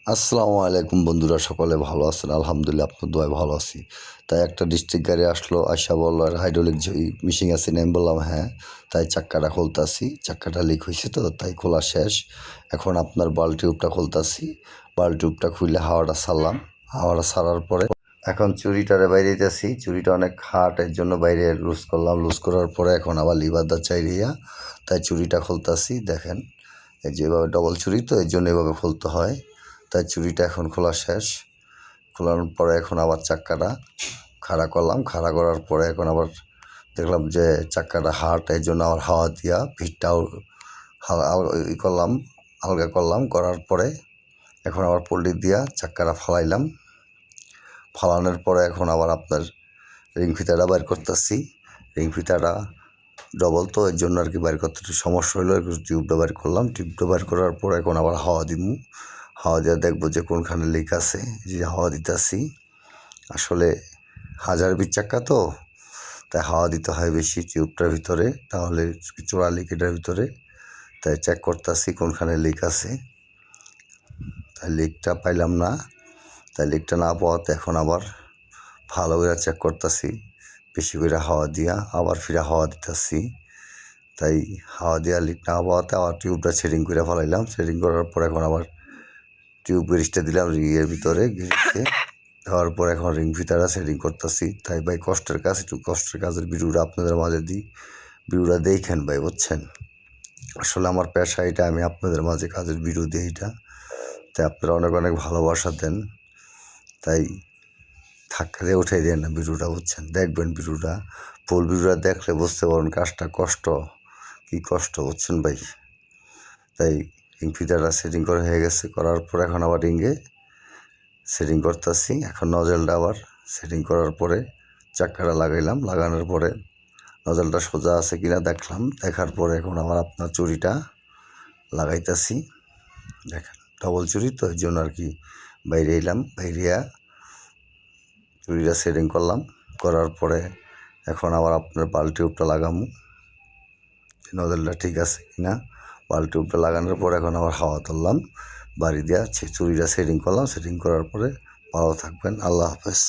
আসসালামু আলাইকুম বন্ধুরা, সকলে ভালো আছেন? আলহামদুলিল্লাহ, আপনার দোয়ায় ভালো আছি। তাই একটা ডিস্ট্রিক্ট গাড়ি আসলো, আইসা বললো আর হাইড্রোলিক যে মেশিন আছে না? আমি বললাম হ্যাঁ। তাই চাক্কাটা খুলতাছি, চাক্কাটা লিক হয়েছে তো তাই খোলা শেষ। এখন আপনার বাল্ব টিউবটা খুলতাছি, বাল্ব টিউবটা খুলে হাওয়াটা ছাড়লাম। হাওয়াটা ছাড়ার পরে এখন চুরিটারে বাইরে দিতেছি। চুরিটা অনেক হার্ড, এর জন্য বাইরে লুজ করলাম। লুজ করার পরে এখন আবার লিভারটা চাইরিয়া তাই চুরিটা খুলতাছি। দেখেন, এই যেভাবে ডবল চুরি তো এর জন্য এভাবে খুলতে হয়। তাই চুরিটা এখন খোলা শেষ। খোলার পরে এখন আবার চাক্কাটা খাড়া করলাম। খাড়া করার পরে এখন আবার দেখলাম যে চাক্কাটা হার্ড, এর জন্য আবার হাওয়া দিয়া ভিড়টাও ই করলাম, হালকা করলাম। করার পরে এখন আবার পল্লি দিয়া চাক্কাটা ফালাইলাম। ফালানোর পরে এখন আবার আপনার রিং ফিতাটা বাইর করতেছি। রিং ফিতাটা ডবল তো এর জন্য আর কি বাইর করতে একটু সমস্যা হলো। একটু টিউবটা বাইর করলাম। টিউবটা বাইর করার পর এখন আবার হাওয়া দিমু। হাওয়া দিয়ে দেখবো যে কোনখানে লিক আছে। যে হাওয়া দিতেছি, আসলে 1000 চাক্কা তো, তাই হাওয়া দিতে হয় বেশি টিউবটার ভিতরে, তাহলে চোরা লিকেটার ভিতরে। তাই চেক করতেছি কোনখানে লিক আছে। তাই লিকটা পাইলাম না। তাই লিকটা না পাওয়াতে এখন আবার ভালো করে চেক করতেছি, বেশি করে হাওয়া দিয়া আবার ফিরে হাওয়া দিতেছি। তাই হাওয়া দেওয়া লিক না পাওয়াতে আবার টিউবটা সেটিং করে ফেলাইলাম। সেটিং করার পর এখন আবার টিউব গ্রিসটা দিলাম রিংয়ের ভিতরে। গ্রিসে দেওয়ার পর এখন রিং ফিতাটা সেটিং করতেছি। তাই ভাই কষ্টের কাজ, একটু কষ্টের কাজের ভিডিওটা আপনাদের মাঝে দিই। ভিডিওটা দেখেন ভাই, বুঝছেন? আসলে আমার পেশা এটা, আমি আপনাদের মাঝে কাজের ভিডিও দিই এটা। তাই আপনারা অনেক অনেক ভালোবাসা দেন। তাই ধাক্কা দিয়ে উঠাই দেন না ভিডিওটা, বুঝছেন? দেখবেন ভিডিওটা, ফুল ভিডিওটা দেখলে বুঝতে পারবেন কাজটা কষ্ট, কী কষ্ট, বুঝছেন ভাই? তাই রিং ফিতাটা সেটিং করা হয়ে গেছে। করার পর এখন আবার রিংয়ে সেটিং করতেছি। এখন নজেলটা আবার সেটিং করার পরে চাক্কাটা লাগাইলাম। লাগানোর পরে নজেলটা সোজা আছে কিনা দেখলাম। দেখার পরে এখন আবার আপনার চুরিটা লাগাইতেছি। দেখেন, ডবল চুরি তো এই জন্য আর কি বাইরে এলাম। বাইরিয়া চুরিটা সেটিং করলাম। করার পরে এখন আবার আপনার বাল্ব টিউবটা লাগামু, নজেলটা ঠিক আছে কিনা। বাল্ব টিউবটা লাগানোর পরে এখন আবার হাওয়া তুললাম, বাড়ি দেওয়া চুরিটা সেটিং করলাম। সেটিং করার পরে ভালো থাকবেন। আল্লাহ হাফেজ।